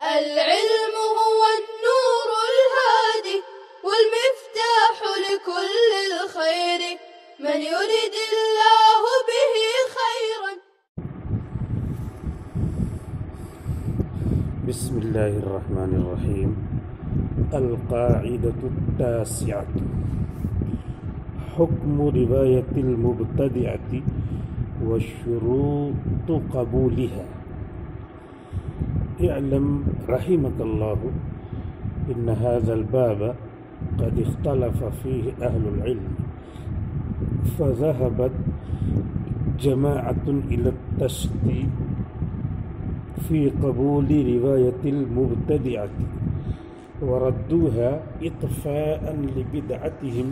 العلم هو النور الهادي والمفتاح لكل الخير من يرد الله به خيرا. بسم الله الرحمن الرحيم. القاعدة التاسعة: حكم رواية المبتدعة وشروط قبولها. اعلم رحمك الله إن هذا الباب قد اختلف فيه أهل العلم، فذهبت جماعة إلى التشديد في قبول رواية المبتدعة وردوها إطفاء لبدعتهم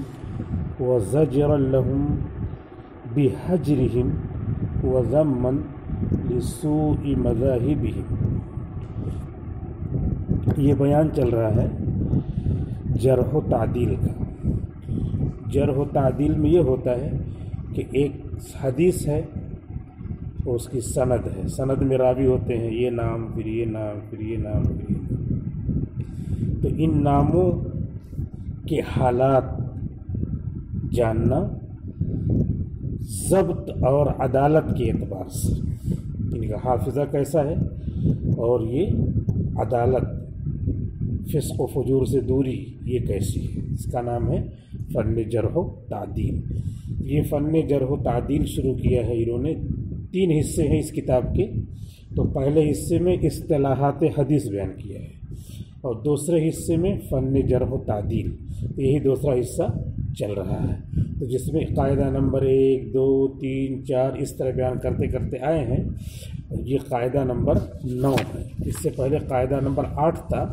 وزجرا لهم بهجرهم وذما لسوء مذاهبهم. یہ بیان چل رہا ہے جرح و تعدیل کا. جرح و تعدیل میں یہ ہوتا ہے کہ ایک حدیث ہے اور اس کی سند ہے، سند میں راوی ہوتے ہیں، یہ نام پھر یہ نام پھر یہ نام پھر یہ نام. تو ان ناموں کے حالات جاننا ضبط اور عدالت کے اعتبار سے، ان کا حافظہ کیسا ہے اور یہ عدالت، فسق و فجور سے دوری یہ کیسی ہے، اس کا نام ہے فن جرح و تعدیل. یہ فن جرح و تعدیل شروع کیا ہے انہوں نے. 3 حصے ہیں اس کتاب کے. تو پہلے حصے میں اصطلاحات حدیث بیان کیا ہے اور دوسرے حصے میں فن جرح و تعدیل. یہی دوسرا حصہ چل رہا ہے، تو جس میں قاعدہ نمبر 1 2 3 4 اس طرح بیان کرتے کرتے آئے ہیں. یہ قاعدہ نمبر 9 ہے. اس سے پہلے قاعدہ نمبر 8 تھا.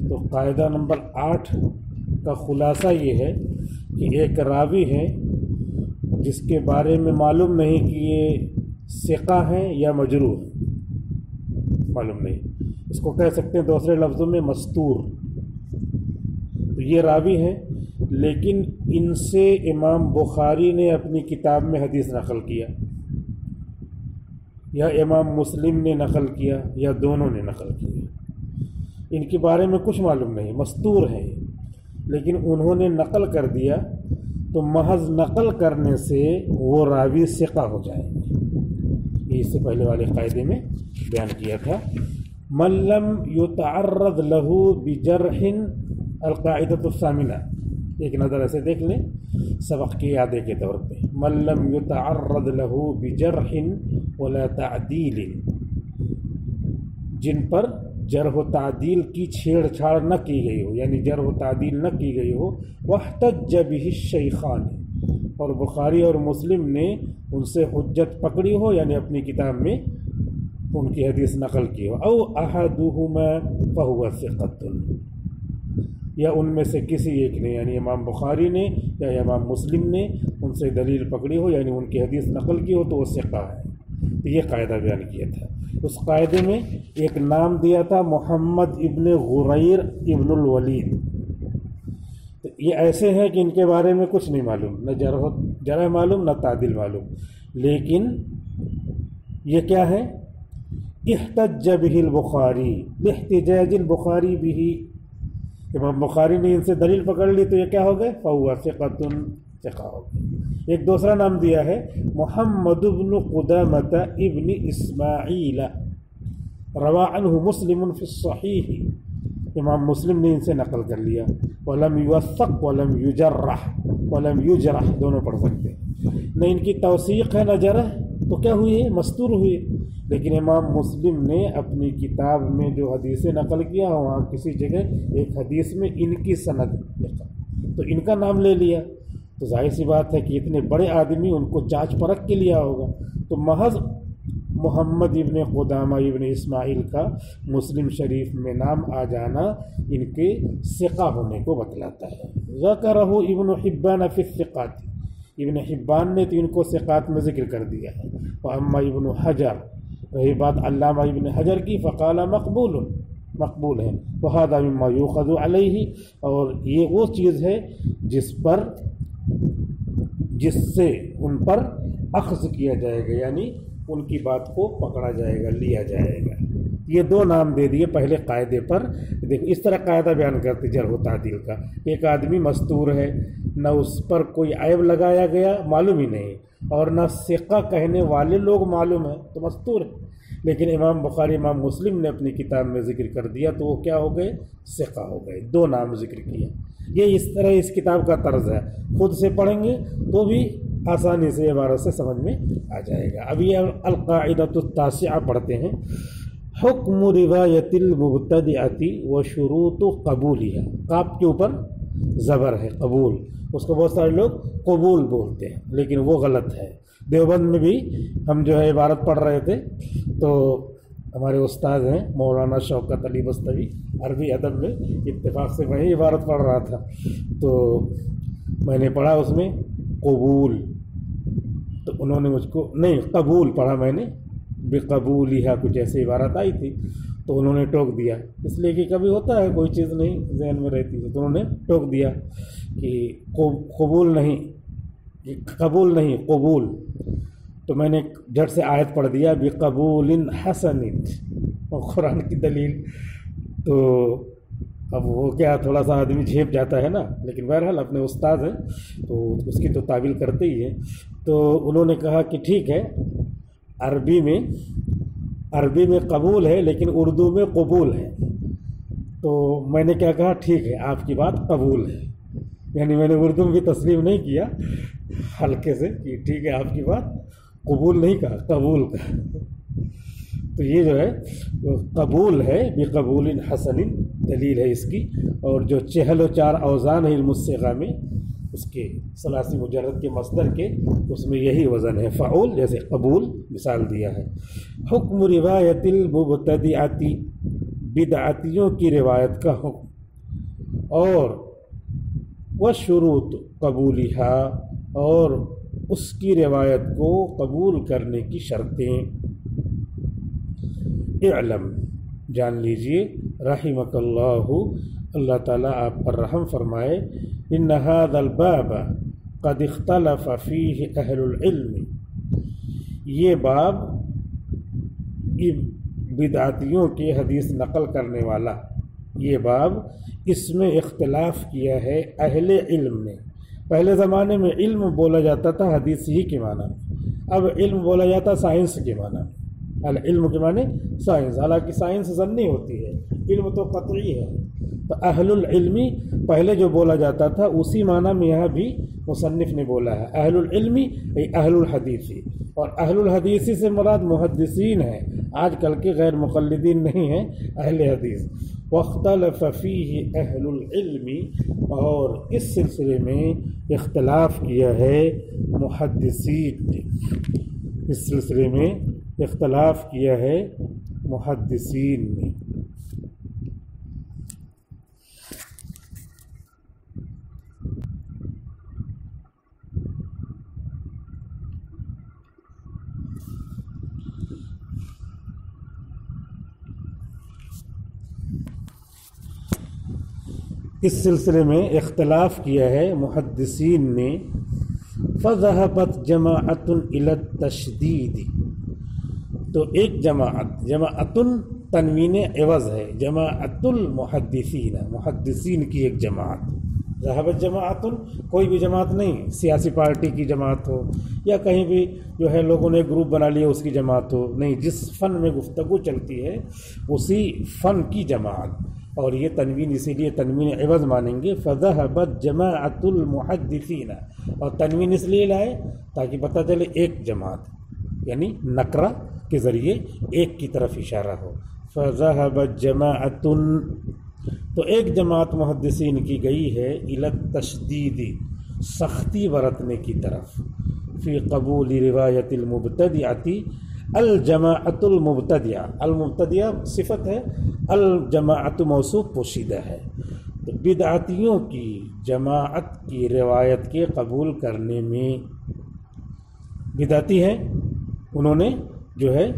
تو قاعدہ نمبر 8 کا خلاصہ یہ ہے کہ ایک راوی ہے جس کے بارے میں معلوم نہیں کہ یہ ثقہ ہیں یا مجروح، معلوم نہیں، اس کو کہہ سکتے ہیں دوسرے لفظوں میں مستور. تو یہ راوی ہیں، لیکن ان سے امام بخاری نے اپنی کتاب میں حدیث نقل کیا یا امام مسلم نے نقل کیا یا دونوں نے نقل کیا. ان کے بارے میں کچھ معلوم نہیں، مستور ہیں، لیکن انہوں نے نقل کر دیا. تو محض نقل کرنے سے وہ راوی ثقہ ہو جائیں گے. یہ اس سے پہلے والے قاعدے میں بیان کیا تھا. من لم یتعرض له بجرح، القاعدۃ الثامنہ. ایک نظر ایسے دیکھ لیں سبق کی یادیں کے طور پہ. من لم یتعرض له بجرح ولا تعدیل، جن پر جرح و تعدیل کی چھیڑ چھاڑ نہ کی گئی ہو، یعنی جرح و تعدیل نہ کی گئی ہو. واحتج به الشیخان، اور بخاری اور مسلم نے ان سے حجت پکڑی ہو، یعنی اپنی کتاب میں ان کی حدیث نقل کی ہو. او احدهما فهو ثقۃ، یا ان میں سے کسی ایک نے، یعنی امام بخاری نے یا امام مسلم نے ان سے دلیل پکڑی ہو، یعنی ان کی حدیث نقل کی ہو، تو وہ ثقہ ہے. تو یہ قاعدہ بیان کیا تھا. اس قاعدے میں ایک نام دیا تھا محمد ابن غریر ابن الولید. تو یہ ایسے ہیں کہ ان کے بارے میں کچھ نہیں معلوم، نہ جرح معلوم نہ تعدیل معلوم. لیکن یہ کیا ہے؟ احتج به البخاری لاحتجاج البخاری به. امام بخاری نے ان سے دلیل پکڑ لی تو یہ کیا ہو گئے؟ فهو ثقۃ، ثقہ ہو گئے. ایک دوسرا نام دیا ہے محمد بن قدامۃ ابن اسماعیل، روا عنہ مسلم فی الصحیح. امام مسلم نے ان سے نقل کر لیا. ولم یوثق ولم یجرح، ولم یجرح دونوں پڑھ سکتے ہیں. نہ ان کی توثیق ہے نہ جرح، تو کیا ہوئی ہے؟ مستور ہوئی. لیکن امام مسلم نے اپنی کتاب میں جو حدیثیں نقل کیا وہاں کسی جگہ ایک حدیث میں ان کی سند لکھا، تو ان کا نام لے لیا. تو ظاہر سی بات ہے کہ اتنے بڑے آدمی ان کو جانچ پرکھ کے لیا ہوگا. تو محض محمد ابن قدامہ ابن اسماعیل کا مسلم شریف میں نام آ جانا ان کے ثقہ ہونے کو بتلاتا ہے. ذکرہ ابن حبان فی الثقات، ابن حبان نے تو ان کو ثقات میں ذکر کر دیا ہے. واما ابن حجر، رہی بات علامہ ابن حجر کی، فقال مقبول، مقبول ہے. وہذا مما یؤخذ علیہ، اور یہ وہ چیز ہے جس سے ان پر اخذ کیا جائے گا، یعنی ان کی بات کو پکڑا جائے گا، لیا جائے گا. یہ دو نام دے دیے پہلے قاعدے پر. دیکھو اس طرح قاعدہ بیان کرتے جرح و تعدیل کا. ایک آدمی مستور ہے، نہ اس پر کوئی عیب لگایا گیا معلوم ہی نہیں، اور نہ ثقہ کہنے والے لوگ معلوم ہیں، تو مستور ہے. لیکن امام بخاری امام مسلم نے اپنی کتاب میں ذکر کر دیا تو وہ کیا ہو گئے؟ ثقہ ہو گئے. دو نام ذکر کیا. یہ اس طرح اس کتاب کا طرز ہے. خود سے پڑھیں گے تو بھی آسانی سے عبارت سے سمجھ میں آ جائے گا. اب یہ القاعدۃ التاسعہ پڑھتے ہیں. حکم روایت المبتدعۃ و شروط قبولها. قاف کے اوپر زبر ہے، قبول. اس کو بہت سارے لوگ قبول بولتے ہیں لیکن وہ غلط ہے. دیوبند میں بھی ہم جو ہے عبارت پڑھ رہے تھے تو ہمارے استاد ہیں مولانا شوکت علی بستوی، عربی ادب میں اتفاق سے وہی عبارت پڑھ رہا تھا تو میں نے پڑھا اس میں قبول، تو انہوں نے مجھ کو نہیں قبول پڑھا میں نے، بقبولہا کچھ ایسی عبارت آئی تھی تو انہوں نے ٹوک دیا. اس لیے کہ کبھی ہوتا ہے کوئی چیز نہیں ذہن میں رہتی ہے تو انہوں نے ٹوک دیا کہ قبول نہیں، قبول نہیں قبول. تو میں نے جھٹ سے آیت پڑھ دیا بقبول حسن، اور قرآن کی دلیل. تو اب وہ کیا تھوڑا سا آدمی جھیپ جاتا ہے نا، لیکن بہرحال اپنے استاد ہیں تو اس کی تو تعویل کرتے ہی ہے. تو انہوں نے کہا کہ ٹھیک ہے، عربی میں قبول ہے لیکن اردو میں قبول ہے. تو میں نے کیا کہا، ٹھیک ہے آپ کی بات قبول ہے. یعنی میں نے اردو میں بھی تسلیم نہیں کیا ہلکے سے کہ ٹھیک ہے آپ کی بات قبول نہیں کہا، قبول کہا. تو یہ جو ہے قبول ہے بقبول حسن، دلیل ہے اس کی. اور جو 4 اوزان ہیں علم الصیغہ میں، اس کے ثلاثی مجرد کے مصدر کے، اس میں یہی وزن ہے فعول، جیسے قبول مثال دیا ہے. حکم روایت المبتدعۃ، بدعتیوں کی روایت کا حکم. اور وشروط قبولہا، اور اس کی روایت کو قبول کرنے کی شرطیں. اعلم، جان لیجئے، رحمک اللہ، اللہ تعالیٰ آپ پر رحم فرمائے، ان ھذا الباب قد اختلف فیہ اہل العلم. یہ باب بدعتیوں کی حدیث نقل کرنے والا، یہ باب اس میں اختلاف کیا ہے اہل علم نے. پہلے زمانے میں علم بولا جاتا تھا حدیث ہی کے معنی میں، اب علم بولا جاتا سائنس کے معنی میں. العلم کے معنی سائنس، حالانکہ سائنس ظنی ہوتی ہے، علم تو قطعی ہے. تو اہل العلم پہلے جو بولا جاتا تھا اسی معنی میں یہاں بھی مصنف نے بولا ہے. اہل العلم اہل الحدیث، اور اہل الحدیث سے مراد محدثین ہیں، آج کل کے غیر مقلدین نہیں ہیں اہل حدیث. واختلف فیہ اہل العلم، اور اس سلسلے میں اختلاف کیا ہے محدثین نے، اس سلسلے میں اختلاف کیا ہے محدثین نے. اس سلسلے میں اختلاف کیا ہے محدثین نے. فذهبت جماعت الى التشدید، تو ایک جماعت تنوین عوض ہے، جماعت المحدثین، محدثین کی ایک جماعت. ذهبت جماعت، کوئی بھی جماعت نہیں، سیاسی پارٹی کی جماعت ہو یا کہیں بھی جو ہے لوگوں نے گروپ بنا لیا اس کی جماعت ہو، نہیں، جس فن میں گفتگو چلتی ہے اسی فن کی جماعت. اور یہ تنوین اسی لیے تنوین عوض مانیں گے. فذهبت جماعت المحدثین، اور تنوین اس لیے لائے تاکہ پتہ چلے ایک جماعت، یعنی نکرہ کے ذریعے ایک کی طرف اشارہ ہو. فذهبت جماعت، تو ایک جماعت محدثین کی گئی ہے الی التشدید، سختی برتنے کی طرف، فی قبول روایت المبتدعۃ. الجماعت المبتدعہ، المبتدعہ صفت ہے، الجماعت موصوف پوشیدہ ہے. تو بدعتیوں کی جماعت کی روایت کے قبول کرنے میں، بدعتی ہیں انہوں نے جو ہے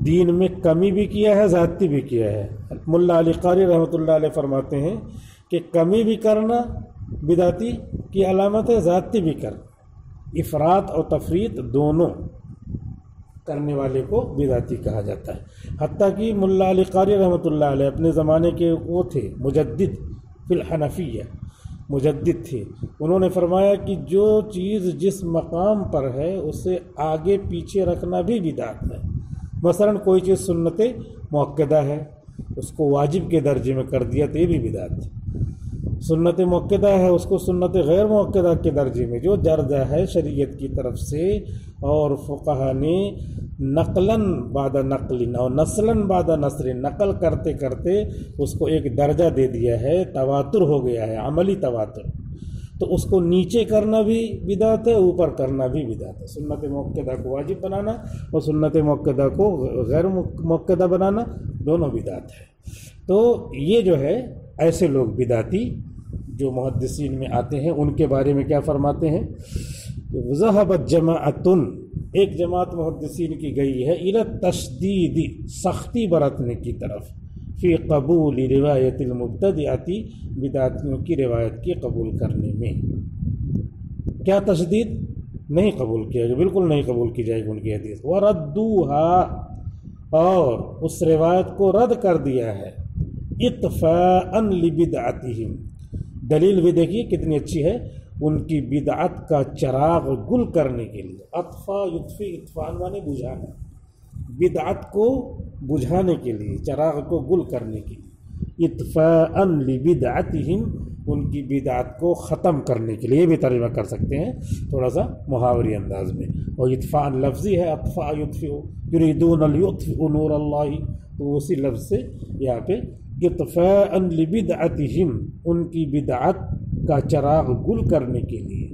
دین میں کمی بھی کیا ہے، زیادتی بھی کیا ہے. ملا علی قاری رحمۃ اللہ علیہ فرماتے ہیں کہ کمی بھی کرنا بدعتی کی علامت ہے، زیادتی بھی کرنا، افراط اور تفریط دونوں کرنے والے کو بدعتی کہا جاتا ہے۔ حتیٰ کہ ملا علی قاری رحمۃ اللہ علیہ اپنے زمانے کے وہ تھے مجدد فی الحنفیہ، مجدد تھے، انہوں نے فرمایا کہ جو چیز جس مقام پر ہے اسے آگے پیچھے رکھنا بھی بدعت ہے۔ مثلا کوئی چیز سنت مؤکدہ ہے، اس کو واجب کے درجے میں کر دیا تو یہ بھی بدعت ہے۔ سنت مؤکدہ ہے، اس کو سنت غیر مؤکدہ کے درجے میں جو درجہ ہے شریعت کی طرف سے، اور فقہا نے نقلاً بعد نقل اور نسلاً بعد نسل نقل کرتے کرتے اس کو ایک درجہ دے دیا ہے، تواتر ہو گیا ہے، عملی تواتر، تو اس کو نیچے کرنا بھی بدعت ہے، اوپر کرنا بھی بدعت ہے۔ سنت مؤکدہ کو واجب بنانا اور سنت مؤکدہ کو غیر مؤکدہ بنانا دونوں بدعت ہے۔ تو یہ جو ہے ایسے لوگ بدعتی جو محدثین میں آتے ہیں ان کے بارے میں کیا فرماتے ہیں؟ ذہبت جماعت، ایک جماعت محدثین کی گئی ہے الی تشدید، سختی برتنے کی طرف، فی قبول روایت المبتدعتی، بدعتیوں کی روایت کی قبول کرنے میں۔ کیا تشدید؟ نہیں قبول کیا گیا، بالکل نہیں قبول کی جائے گی ان کی حدیث۔ وردوها، اور اس روایت کو رد کر دیا ہے، اطفاء لبدعتہم، دلیل بھی دیکھیے کتنی اچھی ہے، ان کی بدعت کا چراغ گل کرنے کے لیے۔ اطفا یطفی، اطفاء مانے بجھانا، بدعت کو بجھانے کے لیے، چراغ کو گل کرنے کے لیے، اطفاء لبدعتہم، ان کی بدعت کو ختم کرنے کے لیے، یہ بھی ترجمہ کر سکتے ہیں تھوڑا سا محاوری انداز میں۔ اور اطفاء لفظی ہے، اطفاء یطفئ، یریدون لیطفئوا نور اللہ، تو اسی لفظ سے یہاں پہ اطفاء لبدعتہم، ان کی بدعت کا چراغ گل کرنے کے لیے،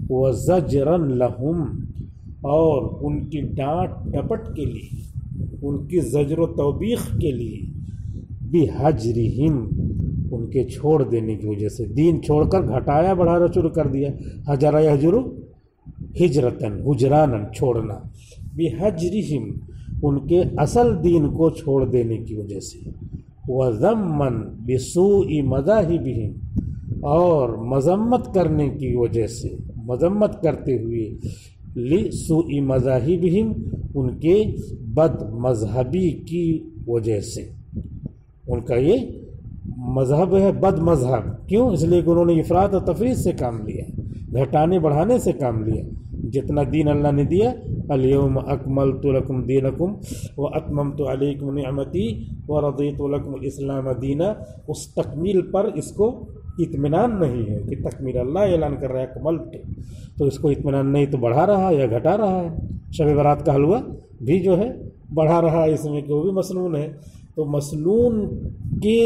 وزجرا لہم، اور ان کی ڈانٹ ڈپٹ کے لیے، ان کی زجر و توبیخ کے لیے، بحجرہم، ان کے چھوڑ دینے کی وجہ سے، دین چھوڑ کر گھٹایا بڑھانا شروع کر دیا، حجر یحجر ہجرتن، حجرانا چھوڑنا، بحجرہم، ان کے اصل دین کو چھوڑ دینے کی وجہ سے، وذمن بسوء مذاہبہم، اور مذمت کرنے کی وجہ سے، مذمت کرتے ہوئے، لسوء مذاہبہم، ان کے بد مذہبی کی وجہ سے، ان کا یہ مذہب ہے بد مذہب، کیوں؟ اس لیے کہ انہوں نے افراط و تفریط سے کام لیا، گھٹانے بڑھانے سے کام لیا۔ جتنا دین اللہ نے دیا، الیوم اکملت لکم دینکم واتممت علیکم نعمتی ورضیت لکم الاسلام دینا، اس تکمیل پر اس کو اطمینان نہیں ہے کہ تکمیل اللہ اعلان کر رہا ہے اکملت، تو اس کو اطمینان نہیں، تو بڑھا رہا ہے یا گھٹا رہا ہے۔ شب برات کا حلوہ بھی جو ہے بڑھا رہا ہے اس میں کہ وہ بھی مسنون ہے، تو مسنون کے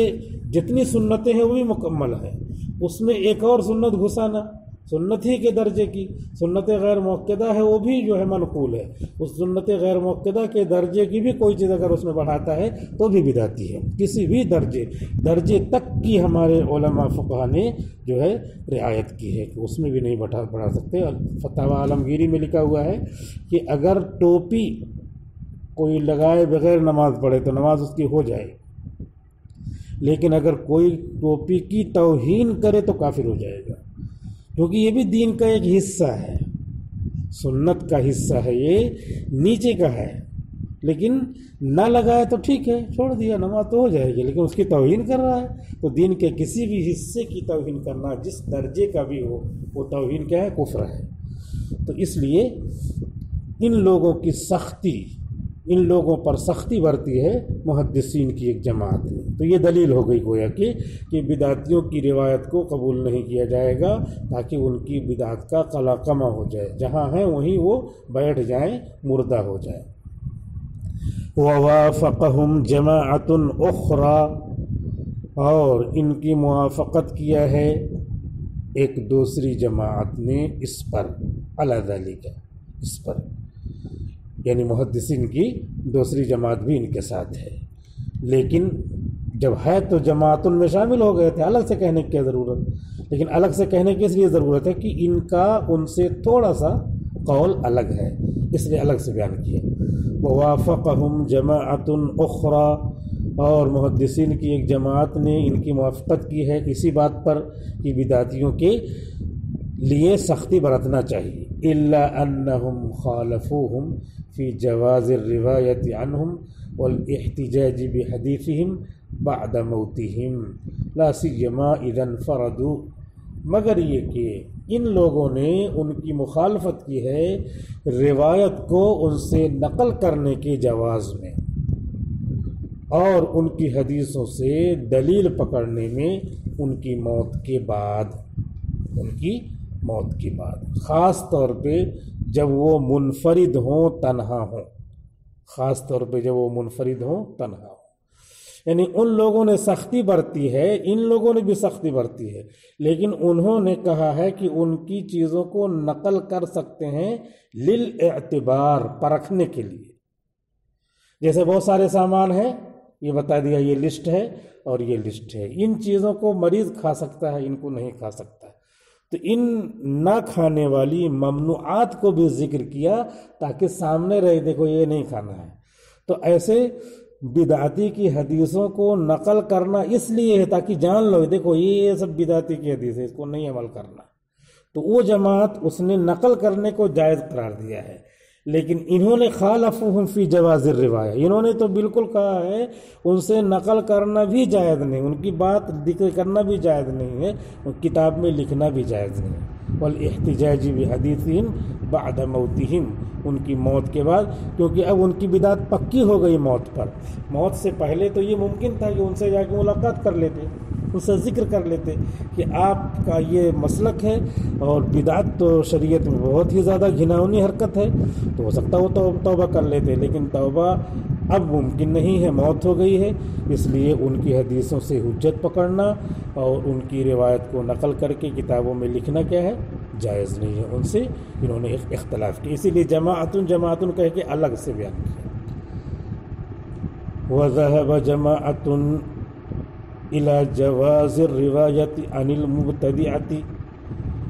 جتنی سنتیں ہیں وہ بھی مکمل ہیں، اس میں ایک اور سنت گھسانا سنت ہی کے درجے کی، سنت غیر مؤکدہ ہے وہ بھی جو ہے منقول ہے، اس سنت غیر مؤکدہ کے درجے کی بھی کوئی چیز اگر اس میں بڑھاتا ہے تو بھی بدعتی ہے، کسی بھی درجے تک کی ہمارے علماء فقہا نے جو ہے رعایت کی ہے کہ اس میں بھی نہیں بڑھا سکتے۔ فتاوی عالمگیری میں لکھا ہوا ہے کہ اگر ٹوپی کوئی لگائے بغیر نماز پڑھے تو نماز اس کی ہو جائے، لیکن اگر کوئی ٹوپی کی توہین کرے تو کافر ہو جائے گا، کیونکہ یہ بھی دین کا ایک حصہ ہے، سنت کا حصہ ہے، یہ نیچے کا ہے، لیکن نہ لگائے تو ٹھیک ہے، چھوڑ دیا نماز تو ہو جائے گی، لیکن اس کی توہین کر رہا ہے، تو دین کے کسی بھی حصے کی توہین کرنا جس درجے کا بھی ہو وہ توہین کیا ہے؟ کفر ہے۔ تو اس لیے ان لوگوں کی سختی، ان لوگوں پر سختی برتی ہے محدثین کی ایک جماعت نے، تو یہ دلیل ہو گئی گویا کہ بدعتیوں کی روایت کو قبول نہیں کیا جائے گا تاکہ ان کی بدعت کا قلقمہ ہو جائے، جہاں ہیں وہیں وہ بیٹھ جائیں، مردہ ہو جائیں۔ ووافقہم جماعت اخری، اور ان کی موافقت کیا ہے ایک دوسری جماعت نے اس پر، علی ذالک، اس پر، یعنی محدثین کی دوسری جماعت بھی ان کے ساتھ ہے، لیکن جب ہے تو جماعت میں شامل ہو گئے تھے، الگ سے کہنے کی کیا ضرورت؟ لیکن الگ سے کہنے کی اس لیے ضرورت ہے کہ ان کا ان سے تھوڑا سا قول الگ ہے، اس لیے الگ سے بیان کیا۔ ووافقہم جماعت اخری، اور محدثین کی ایک جماعت نے ان کی موافقت کی ہے اسی بات پر کہ بدعتیوں کے لیے سختی برتنا چاہیے، إلا أنهم خالفوهم في جواز الرواية عنهم والاحتجاج بحديثهم بعد موتهم لا سيما إذا انفردوا، مگر یہ کہ ان لوگوں نے ان کی مخالفت کی ہے روایت کو ان سے نقل کرنے کے جواز میں اور ان کی حدیثوں سے دلیل پکڑنے میں ان کی موت کے بعد، خاص طور پہ جب وہ منفرد ہوں، تنہا ہوں، یعنی ان لوگوں نے سختی برتی ہے، ان لوگوں نے بھی سختی برتی ہے، لیکن انہوں نے کہا ہے کہ ان کی چیزوں کو نقل کر سکتے ہیں للاعتبار، پرکھنے کے لیے۔ جیسے بہت سارے سامان ہیں، یہ بتا دیا یہ لسٹ ہے اور یہ لسٹ ہے، ان چیزوں کو مریض کھا سکتا ہے، ان کو نہیں کھا سکتا، تو ان نہ کھانے والی ممنوعات کو بھی ذکر کیا تاکہ سامنے رہے، دیکھو یہ نہیں کھانا ہے۔ تو ایسے بدعتی کی حدیثوں کو نقل کرنا اس لیے ہے تاکہ جان لو، دیکھو یہ سب بدعتی کی حدیث ہے، اس کو نہیں عمل کرنا، تو وہ جماعت اس نے نقل کرنے کو جائز قرار دیا ہے۔ لیکن انہوں نے خالفوہم فی جواز الروایہ، انہوں نے تو بالکل کہا ہے ان سے نقل کرنا بھی جائز نہیں، ان کی بات ذکر کرنا بھی جائز نہیں ہے، کتاب میں لکھنا بھی جائز نہیں ہے۔ والاحتجاج بحدیثہم بعد موتہم، ان کی موت کے بعد، کیونکہ اب ان کی بدعت پکی ہو گئی موت پر۔ موت سے پہلے تو یہ ممکن تھا کہ ان سے جا کے ملاقات کر لیتے، ان سے ذکر کر لیتے کہ آپ کا یہ مسلک ہے اور بدعت تو شریعت میں بہت ہی زیادہ گھناؤنی حرکت ہے، تو ہو سکتا وہ توبہ کر لیتے، لیکن توبہ اب ممکن نہیں ہے، موت ہو گئی ہے، اس لیے ان کی حدیثوں سے حجت پکڑنا اور ان کی روایت کو نقل کر کے کتابوں میں لکھنا کیا ہے، جائز نہیں ہے۔ ان سے انہوں نے اختلاف کیا، اسی لیے جماعت کہہ کے الگ سے بیان کیا۔ وَذَهَبَ جَمَاعَةٌ إِلَى جَوَازِ الرِّوَایَةِ عَنِ الْمُبْتَدِعَةِ،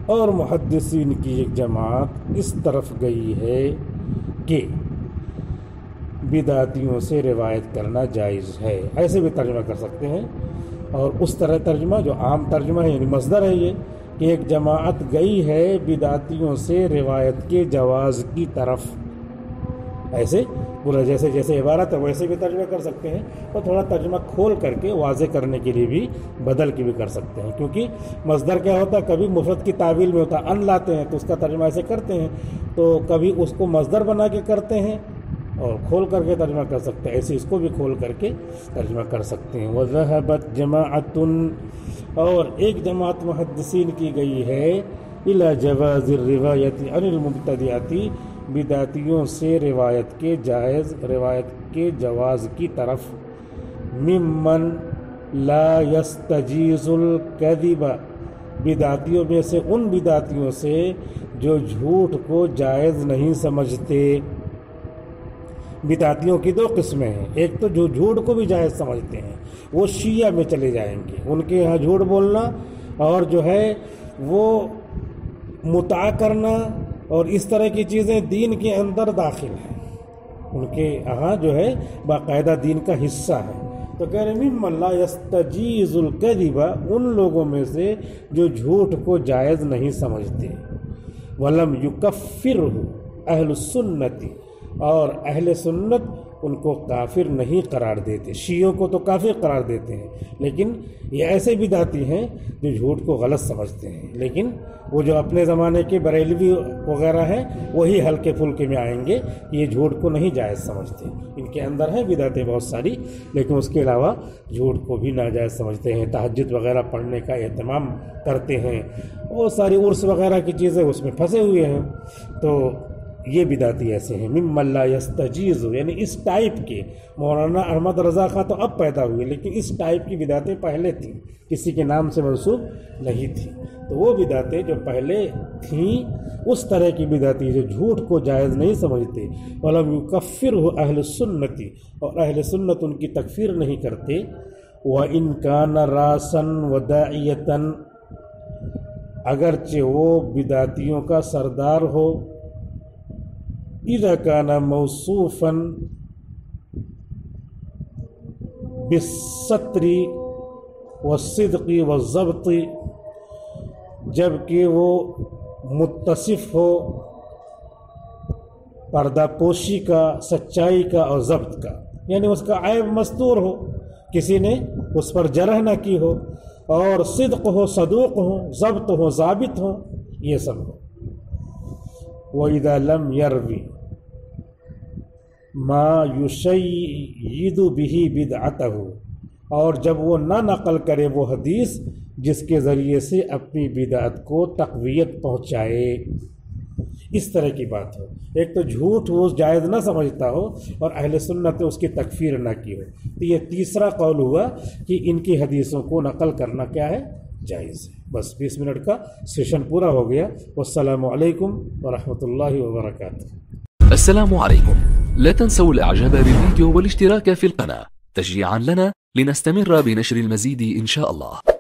اور محدثین کی ایک جماعت اس طرف گئی ہے کہ بدعتیوں سے روایت کرنا جائز ہے، ایسے بھی ترجمہ کر سکتے ہیں، اور اس طرح ترجمہ جو عام ترجمہ ہے، یعنی مصدر ہے یہ کہ ایک جماعت گئی ہے بدعتیوں سے روایت کے جواز کی طرف، ایسے پورا جیسے عبارت ہے ویسے بھی ترجمہ کر سکتے ہیں، اور تھوڑا ترجمہ کھول کر کے واضح کرنے کے لیے بھی بدل کے بھی کر سکتے ہیں، کیونکہ مصدر کیا ہوتا ہے، کبھی مفرد کی تعویل میں ہوتا ہے، ان لاتے ہیں تو اس کا ترجمہ ایسے کرتے ہیں، تو کبھی اس کو مصدر بنا کے کرتے ہیں اور کھول کر کے ترجمہ کر سکتے ہیں، ایسے اس کو بھی کھول کر کے ترجمہ کر سکتے ہیں۔ وَذَهَبَتْ جَمَاعَةٌ، اور ایک جماعت محدثین کی گئی ہے إِلَى جَوَازِ الرِّوَایَةِ عَنِ الْمُبْتَدِعَةِ، بدعتیوں سے روایت کے جواز کی طرف، ممن لا يستجیز الکذب، بدعتیوں میں سے ان بدعتیوں سے جو جھوٹ کو جائز نہیں سمجھتے۔ بدعتیوں کی دو قسمیں ہیں، ایک تو جو جھوٹ کو بھی جائز سمجھتے ہیں، وہ شیعہ میں چلے جائیں گے، ان کے یہاں جھوٹ بولنا اور جو ہے وہ متع کرنا اور اس طرح کی چیزیں دین کے اندر داخل ہیں، ان کے یہاں جو ہے باقاعدہ دین کا حصہ ہے۔ تو کہہ رہے ممن لا یستجیز الکذب، ان لوگوں میں سے جو جھوٹ کو جائز نہیں سمجھتے، ولم یکفرہ اہل السنت، اور اہل سنت ان کو کافر نہیں قرار دیتے، شیعوں کو تو کافر قرار دیتے ہیں، لیکن یہ ایسے بدعتی ہیں جو جھوٹ کو غلط سمجھتے ہیں، لیکن وہ جو اپنے زمانے کے بریلوی وغیرہ ہیں وہی ہلکے پھلکے میں آئیں گے، یہ جھوٹ کو نہیں جائز سمجھتے، ان کے اندر ہیں بدعتیں بہت ساری، لیکن اس کے علاوہ جھوٹ کو بھی ناجائز سمجھتے ہیں، تہجد وغیرہ پڑھنے کا اہتمام کرتے ہیں، وہ ساری عرس وغیرہ کی چیزیں اس میں پھنسے ہوئے ہیں، تو یہ بدعتی ایسے ہیں۔ ممن لا یستجیز، یعنی اس ٹائپ کے، مولانا احمد رضا خان تو اب پیدا ہوئے، لیکن اس ٹائپ کی بدعتیں پہلے تھیں، کسی کے نام سے منسوب نہیں تھی، تو وہ بدعتیں جو پہلے تھیں اس طرح کی بدعتی جو جھوٹ کو جائز نہیں سمجھتے، ولم یکفرہ اہل السنت، اور اہل سنت ان کی تکفیر نہیں کرتے، وَإِنْ كَانَ رَاسًا وَدَاعِيَةً، اگرچہ وہ بدعتیوں کا سردار ہو، اذا كان موصوفا بالستر والصدق والضبط، جبکہ وہ متصف ہو پردہ پوشی کا، سچائی کا اور ضبط کا، یعنی اس کا عیب مستور ہو، کسی نے اس پر جرح نہ کی ہو، اور صدق ہو، صدوق ہو، ضبط ہو، ضابط ہو، یہ سب ہو۔ وَإِذَا لَمْ يَرْوِ مَا يُشَيِّدُ بِهِ بِدْعَتَهُ، اور جب وہ نہ نقل کرے وہ حدیث جس کے ذریعے سے اپنی بدعت کو تقویت پہنچائے، اس طرح کی بات ہو۔ ایک تو جھوٹ وہ جائز نہ سمجھتا ہو اور اہل سنت اس کی تکفیر نہ کی ہو، تو یہ تیسرا قول ہوا کہ ان کی حدیثوں کو نقل کرنا کیا ہے؟ جائز ہے۔ بس 20 منٹ کا سیشن پورا ہو گیا۔ والسلام علیکم ورحمۃ اللہ وبرکاتہ۔ السلام عليكم، لا تنسوا الاعجاب بالفيديو والاشتراك في القناة تشجيعا لنا لنستمر بنشر المزيد إن شاء الله.